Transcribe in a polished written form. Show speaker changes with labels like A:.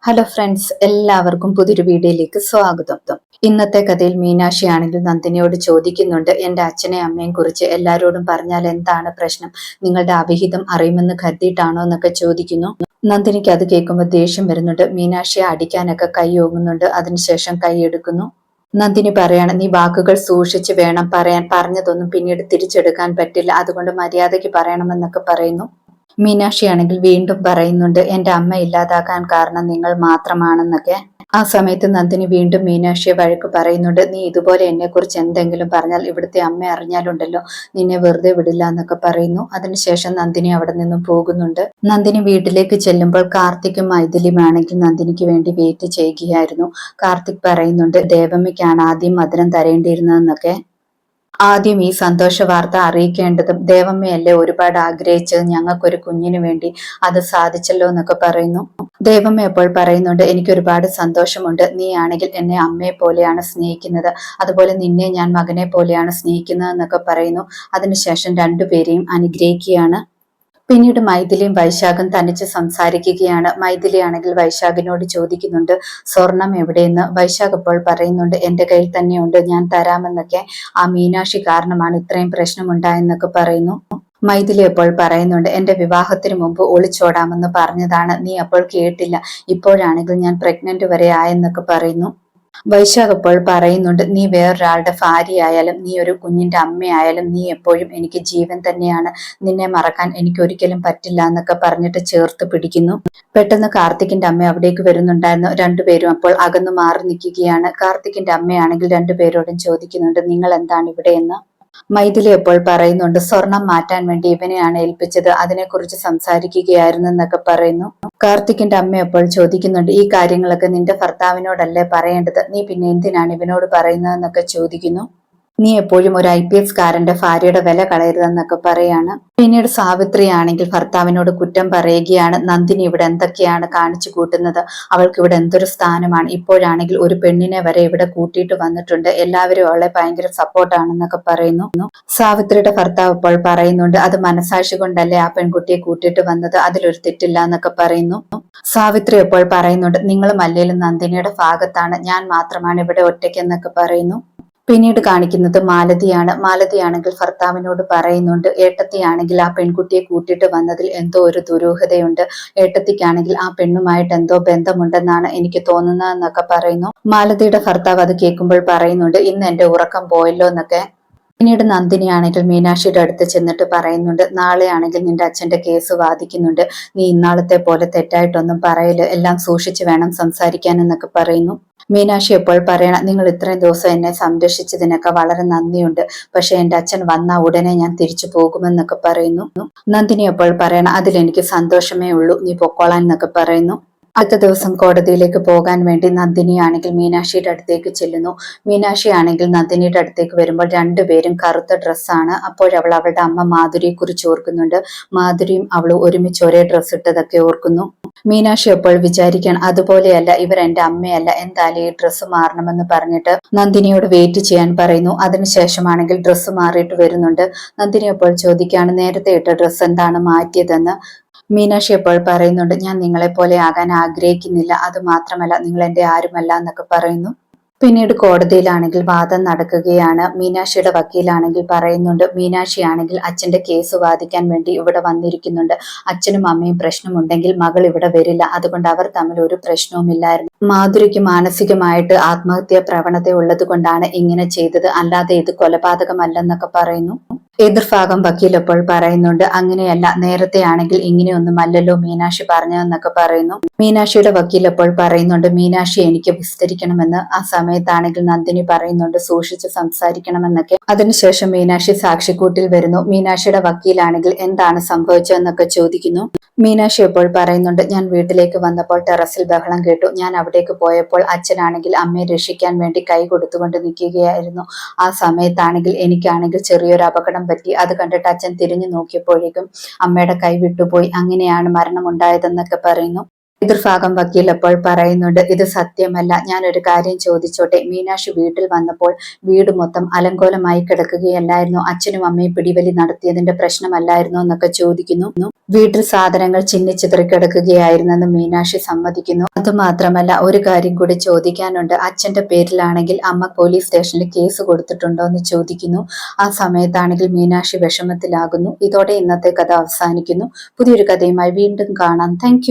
A: Hello friends, എല്ലാവർക്കും പുതിയൊരു വീഡിയോയിലേക്ക് സ്വാഗതം. ഇന്നത്തെ കഥയിൽ മീനാക്ഷി ആണെങ്കിൽ നന്ദിനിയോട് ചോദിക്കുന്നുണ്ട്, എന്റെ അച്ഛനെയും അമ്മയും കുറിച്ച് എല്ലാരോടും പറഞ്ഞാൽ എന്താണ് പ്രശ്നം? നിങ്ങളുടെ അവിഹിതം അറിയുമെന്ന് കരുതിയിട്ടാണോ എന്നൊക്കെ ചോദിക്കുന്നു. നന്ദിനിക്ക് അത് കേൾക്കുമ്പോൾ ദേഷ്യം വരുന്നുണ്ട്. മീനാക്ഷിയെ അടിക്കാനൊക്കെ കൈ ഓങ്ങുന്നുണ്ട്. അതിനുശേഷം കൈ എടുക്കുന്നു. നന്ദിനി പറയാണ്, നീ വാക്കുകൾ സൂക്ഷിച്ച് വേണം പറയാൻ, പറഞ്ഞതൊന്നും പിന്നീട് തിരിച്ചെടുക്കാൻ പറ്റില്ല, അതുകൊണ്ട് മര്യാദയ്ക്ക് പറയണമെന്നൊക്കെ പറയുന്നു. മീനാക്ഷിയാണെങ്കിൽ വീണ്ടും പറയുന്നുണ്ട്, എന്റെ അമ്മ ഇല്ലാതാക്കാൻ കാരണം നിങ്ങൾ മാത്രമാണെന്നൊക്കെ. ആ സമയത്ത് നന്ദിനി വീണ്ടും മീനാക്ഷിയെ വഴക്ക് പറയുന്നുണ്ട്, നീ ഇതുപോലെ എന്നെ കുറിച്ച് എന്തെങ്കിലും പറഞ്ഞാൽ ഇവിടുത്തെ അമ്മ അറിഞ്ഞാലുണ്ടല്ലോ, നിന്നെ വെറുതെ വിടില്ല എന്നൊക്കെ പറയുന്നു. അതിനുശേഷം നന്ദിനി അവിടെ നിന്നും പോകുന്നുണ്ട്. നന്ദിനി വീട്ടിലേക്ക് ചെല്ലുമ്പോൾ കാർത്തിക്കും മൈഥിലിയുമാണെങ്കിൽ നന്ദിനിക്ക് വേണ്ടി വെയിറ്റ് ചെയ്യുകയായിരുന്നു. കാർത്തിക് പറയുന്നുണ്ട്, ദേവമ്മയ്ക്കാണ് ആദ്യം മധുരം തരേണ്ടിയിരുന്നതെന്നൊക്കെ. ആദ്യം ഈ സന്തോഷ വാർത്ത അറിയിക്കേണ്ടതും ദേവമ്മയല്ലേ ഒരുപാട് ആഗ്രഹിച്ചത് ഞങ്ങൾക്കൊരു കുഞ്ഞിനു വേണ്ടി, അത് സാധിച്ചല്ലോ എന്നൊക്കെ പറയുന്നു. ദേവമ്മ എപ്പോൾ പറയുന്നുണ്ട്, എനിക്ക് ഒരുപാട് സന്തോഷമുണ്ട്, നീ ആണെങ്കിൽ എന്നെ അമ്മയെ പോലെയാണ് സ്നേഹിക്കുന്നത്, അതുപോലെ നിന്നെ ഞാൻ മകനെ പോലെയാണ് സ്നേഹിക്കുന്നത് എന്നൊക്കെ പറയുന്നു. അതിനുശേഷം രണ്ടുപേരെയും അനുഗ്രഹിക്കുകയാണ്. പിന്നീട് മൈഥിലിയും വൈശാഖും തനിച്ച് സംസാരിക്കുകയാണ്. മൈഥിലി ആണെങ്കിൽ വൈശാഖിനോട് ചോദിക്കുന്നുണ്ട്, സ്വർണം എവിടെയെന്ന്. വൈശാഖ് ഇപ്പോൾ പറയുന്നുണ്ട്, എന്റെ കയ്യിൽ തന്നെയുണ്ട്, ഞാൻ തരാമെന്നൊക്കെ. ആ മീനാക്ഷി കാരണമാണ് ഇത്രയും പ്രശ്നമുണ്ടായെന്നൊക്കെ പറയുന്നു. മൈഥിലി അപ്പോൾ പറയുന്നുണ്ട്, എന്റെ വിവാഹത്തിന് മുമ്പ് ഒളിച്ചോടാമെന്ന് പറഞ്ഞതാണ്, നീ അപ്പോൾ കേട്ടില്ല, ഇപ്പോഴാണെങ്കിൽ ഞാൻ പ്രഗ്നന്റ് വരെ ആയെന്നൊക്കെ പറയുന്നു. വൈശാഖ് അപ്പോൾ പറയുന്നുണ്ട്, നീ വേറൊരാളുടെ ഭാര്യയായാലും നീ ഒരു കുഞ്ഞിന്റെ അമ്മയായാലും നീ എപ്പോഴും എനിക്ക് ജീവൻ തന്നെയാണ്, നിന്നെ മറക്കാൻ എനിക്ക് ഒരിക്കലും പറ്റില്ല എന്നൊക്കെ പറഞ്ഞിട്ട് ചേർത്ത് പിടിക്കുന്നു. പെട്ടെന്ന് കാർത്തിക്കിന്റെ അമ്മ അവിടേക്ക് വരുന്നുണ്ടായിരുന്നു. രണ്ടുപേരും അപ്പോൾ അകന്നു മാറി നിൽക്കുകയാണ്. കാർത്തിക്കിന്റെ അമ്മയാണെങ്കിൽ രണ്ടുപേരോടും ചോദിക്കുന്നുണ്ട്, നിങ്ങൾ എന്താണ് ഇവിടെ എന്ന്. മൈഥിലി എപ്പോൾ പറയുന്നുണ്ട്, സ്വർണം മാറ്റാൻ വേണ്ടി ഇവനെയാണ് ഏൽപ്പിച്ചത്, അതിനെക്കുറിച്ച് സംസാരിക്കുകയായിരുന്നു എന്നൊക്കെ പറയുന്നു. കാർത്തിക്കിന്റെ അമ്മ അപ്പോൾ ചോദിക്കുന്നുണ്ട്, ഈ കാര്യങ്ങളൊക്കെ നിന്റെ ഭർത്താവിനോടല്ലേ പറയേണ്ടത്, നീ പിന്നെ എന്തിനാണ് ഇവനോട് പറയുന്നതെന്നൊക്കെ ചോദിക്കുന്നു. നീ എപ്പോഴും ഒരു IPS കാരന്റെ ഭാര്യയുടെ വില കളയരുതെന്നൊക്കെ പറയാണ്. പിന്നീട് സാവിത്രി ആണെങ്കിൽ ഭർത്താവിനോട് കുറ്റം പറയുകയാണ്, നന്ദിനി ഇവിടെ എന്തൊക്കെയാണ് കാണിച്ചു കൂട്ടുന്നത്, അവൾക്ക് ഇവിടെ എന്തൊരു സ്ഥാനമാണ്, ഇപ്പോഴാണെങ്കിൽ ഒരു പെണ്ണിനെ വരെ ഇവിടെ കൂട്ടിയിട്ട് വന്നിട്ടുണ്ട്, എല്ലാവരും അവളെ ഭയങ്കര സപ്പോർട്ടാണെന്നൊക്കെ പറയുന്നു. സാവിത്രിയുടെ ഭർത്താവ് ഇപ്പോൾ പറയുന്നുണ്ട്, അത് മനസാക്ഷി കൊണ്ടല്ലേ ആ പെൺകുട്ടിയെ കൂട്ടിയിട്ട് വന്നത്, അതിലൊരു തെറ്റില്ല എന്നൊക്കെ പറയുന്നു. സാവിത്രി എപ്പോൾ പറയുന്നുണ്ട്, നിങ്ങളും അല്ലേലും നന്ദിനിയുടെ ഭാഗത്താണ്, ഞാൻ മാത്രമാണ് ഇവിടെ ഒറ്റയ്ക്കെന്നൊക്കെ പറയുന്നു. പിന്നീട് കാണിക്കുന്നത് മാലതിയാണ്. മാലതിയാണെങ്കിൽ ഭർത്താവിനോട് പറയുന്നുണ്ട്, ഏട്ടത്തിയാണെങ്കിൽ ആ പെൺകുട്ടിയെ കൂട്ടിയിട്ട് വന്നതിൽ എന്തോ ഒരു ദുരൂഹതയുണ്ട്, ഏട്ടത്തിക്കാണെങ്കിൽ ആ പെണ്ണുമായിട്ട് എന്തോ ബന്ധമുണ്ടെന്നാണ് എനിക്ക് തോന്നുന്നതെന്നൊക്കെ പറയുന്നു. മാലതിയുടെ ഭർത്താവ് അത് കേൾക്കുമ്പോൾ പറയുന്നുണ്ട്, ഇന്ന് എന്റെ ഉറക്കം പോയല്ലോ എന്നൊക്കെ. പിന്നീട് നന്ദിനിയാണെങ്കിൽ മീനാക്ഷിയുടെ അടുത്ത് ചെന്നിട്ട് പറയുന്നുണ്ട്, നാളെ ആണെങ്കിൽ നിന്റെ അച്ഛന്റെ കേസ് വാദിക്കുന്നുണ്ട്, നീ ഇന്നാളത്തെ പോലെ തെറ്റായിട്ടൊന്നും പറയല്, എല്ലാം സൂക്ഷിച്ചു വേണം സംസാരിക്കാൻ എന്നൊക്കെ പറയുന്നു. മീനാക്ഷി എപ്പോൾ പറയണം, നിങ്ങൾ ഇത്രയും ദിവസം എന്നെ സംരക്ഷിച്ചതിനൊക്കെ വളരെ നന്ദിയുണ്ട്, പക്ഷെ എന്റെ അച്ഛൻ വന്ന ഉടനെ ഞാൻ തിരിച്ചു പോകുമെന്നൊക്കെ പറയുന്നു. നന്ദിനി എപ്പോൾ പറയണം, അതിലെനിക്ക് സന്തോഷമേ ഉള്ളൂ, നീ പൊക്കോളാൻ എന്നൊക്കെ പറയുന്നു. അടുത്ത ദിവസം കോടതിയിലേക്ക് പോകാൻ വേണ്ടി നന്ദിനി ആണെങ്കിൽ മീനാക്ഷിയുടെ അടുത്തേക്ക് ചെല്ലുന്നു. മീനാക്ഷി ആണെങ്കിൽ നന്ദിനിയുടെ അടുത്തേക്ക് വരുമ്പോൾ രണ്ടുപേരും കറുത്ത ഡ്രസ്സാണ്. അപ്പോഴവൾ അവളുടെ അമ്മ മാധുരിയെ കുറിച്ച് ഓർക്കുന്നുണ്ട്. മാധുരിയും അവളും ഒരുമിച്ച് ഒരേ ഡ്രസ്സ് ഇട്ടതൊക്കെ ഓർക്കുന്നു. മീനാക്ഷി അപ്പോൾ വിചാരിക്കാൻ, അതുപോലെയല്ല, ഇവർ എന്റെ അമ്മയല്ല, എന്തായാലും ഈ ഡ്രസ്സ് മാറണമെന്ന് പറഞ്ഞിട്ട് നന്ദിനിയോട് വെയിറ്റ് ചെയ്യാൻ പറയുന്നു. അതിനുശേഷമാണെങ്കിൽ ഡ്രസ്സ് മാറിയിട്ട് വരുന്നുണ്ട്. നന്ദിനി അപ്പോൾ ചോദിക്കുകയാണ്, നേരത്തെ ഇട്ട ഡ്രസ്സ് എന്താണ് മാറ്റിയതെന്ന്. മീനാക്ഷി എപ്പോൾ പറയുന്നുണ്ട്, ഞാൻ നിങ്ങളെ പോലെ ആകാൻ ആഗ്രഹിക്കുന്നില്ല, അത് മാത്രമല്ല നിങ്ങൾ എന്റെ ആരുമല്ല എന്നൊക്കെ പറയുന്നു. പിന്നീട് കോടതിയിലാണെങ്കിൽ വാദം നടക്കുകയാണ്. മീനാക്ഷിയുടെ വക്കീലാണെങ്കിൽ പറയുന്നുണ്ട്, മീനാക്ഷി ആണെങ്കിൽ അച്ഛന്റെ കേസ് വാദിക്കാൻ വേണ്ടി ഇവിടെ വന്നിരിക്കുന്നുണ്ട്, അച്ഛനും അമ്മയും പ്രശ്നമുണ്ടെങ്കിൽ മകൾ ഇവിടെ വരില്ല, അതുകൊണ്ട് അവർ തമ്മിൽ ഒരു പ്രശ്നവുമില്ലായിരുന്നു, മാധുരിക്ക് മാനസികമായിട്ട് ആത്മഹത്യാ പ്രവണത ഉള്ളത് കൊണ്ടാണ് ഇങ്ങനെ ചെയ്തത്, അല്ലാതെ ഇത് കൊലപാതകമല്ലെന്നൊക്കെ പറയുന്നു. എതിർഭാഗം വക്കീൽ എപ്പോൾ പറയുന്നുണ്ട്, അങ്ങനെയല്ല, നേരത്തെ ആണെങ്കിൽ ഇങ്ങനെയൊന്നും അല്ലല്ലോ മീനാക്ഷി പറഞ്ഞതെന്നൊക്കെ പറയുന്നു. മീനാക്ഷിയുടെ വക്കീൽ എപ്പോൾ പറയുന്നുണ്ട്, മീനാക്ഷി എനിക്ക് വിസ്തരിക്കണമെന്ന്. ആ സമയത്താണെങ്കിൽ നന്ദിനി പറയുന്നുണ്ട്, സൂക്ഷിച്ച് സംസാരിക്കണമെന്നൊക്കെ. അതിനുശേഷം മീനാക്ഷി സാക്ഷിക്കൂട്ടിൽ വരുന്നു. മീനാക്ഷിയുടെ വക്കീലാണെങ്കിൽ എന്താണ് സംഭവിച്ചതെന്നൊക്കെ ചോദിക്കുന്നു. മീനാക്ഷി എപ്പോൾ പറയുന്നുണ്ട്, ഞാൻ വീട്ടിലേക്ക് വന്നപ്പോൾ ടെറസിൽ ബഹളം കേട്ടു, ഞാൻ അവിടേക്ക് പോയപ്പോൾ അച്ഛനാണെങ്കിൽ അമ്മയെ രക്ഷിക്കാൻ വേണ്ടി കൈ കൊടുത്തുകൊണ്ട് നിൽക്കുകയായിരുന്നു, ആ സമയത്താണെങ്കിൽ എനിക്കാണെങ്കിൽ ചെറിയൊരു അപകടം പറ്റി, അത് കണ്ടിട്ട് അച്ഛൻ തിരിഞ്ഞു നോക്കിയപ്പോഴേക്കും അമ്മയുടെ കൈ വിട്ടുപോയി, അങ്ങനെയാണ് മരണമുണ്ടായതെന്നൊക്കെ പറയുന്നു. എതിർഭാഗം വക്കീൽ അപ്പോൾ പറയുന്നുണ്ട്, ഇത് സത്യമല്ല, ഞാൻ ഒരു കാര്യം ചോദിച്ചോട്ടെ, മീനാക്ഷി വീട്ടിൽ വന്നപ്പോൾ വീട് മൊത്തം അലങ്കോലമായി കിടക്കുകയല്ലായിരുന്നു, അച്ഛനും അമ്മയും പിടിവലി നടത്തിയതിന്റെ പ്രശ്നമല്ലായിരുന്നു എന്നൊക്കെ ചോദിക്കുന്നു. വീട്ടിൽ സാധനങ്ങൾ ചിന്നിച്ചിതറി കിടക്കുകയായിരുന്നെന്ന് മീനാക്ഷി സമ്മതിക്കുന്നു. അതുമാത്രമല്ല, ഒരു കാര്യം കൂടി ചോദിക്കാനുണ്ട്, അച്ഛന്റെ പേരിലാണെങ്കിൽ അമ്മ പോലീസ് സ്റ്റേഷനിൽ കേസ് കൊടുത്തിട്ടുണ്ടോ എന്ന് ചോദിക്കുന്നു. ആ സമയത്താണെങ്കിൽ മീനാക്ഷി വിഷമത്തിലാകുന്നു. ഇതോടെ ഇന്നത്തെ കഥ അവസാനിക്കുന്നു. പുതിയൊരു കഥയുമായി വീണ്ടും കാണാം. താങ്ക്